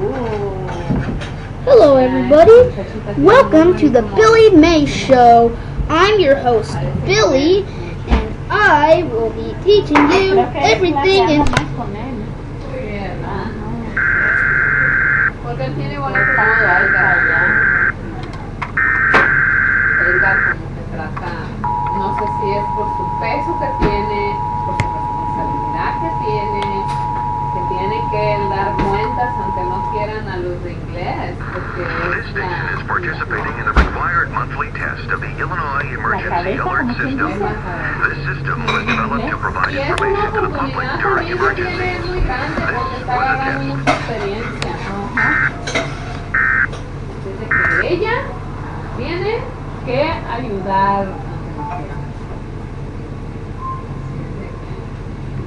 Hello everybody, welcome to the Billy May Show. I'm your host, Billy, and I will be teaching you everything in... Porque él tiene igual como Edgar como que trata, no sé si es por su peso que tiene, por su responsabilidad que tiene que dar cuentas aunque no quieran a los de inglés, porque This station is participating in the required monthly test of the Illinois Emergency Alert System. The system was developed to provide y es una information to the public oportunidad during también que tiene emergencies. muy grande porque está agarrando mucha experiencia. Desde que ella tiene que ayudar,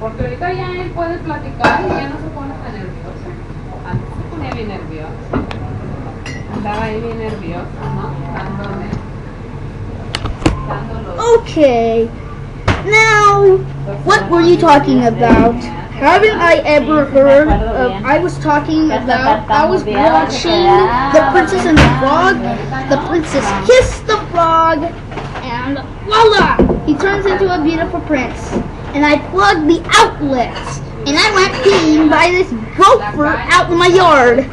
porque ahorita ya él puede platicar y ya no se pone tan nervioso. Antes se ponía bien nervioso, andaba ahí bien nervioso, ¿no? Dándolo. Okay, now, what were you talking about? Haven't I ever heard of... I was watching The Princess and the Frog. The princess kissed the frog, and voila! He turns into a beautiful prince. And I plugged the outlets, and I went peeing by this gopher out in my yard.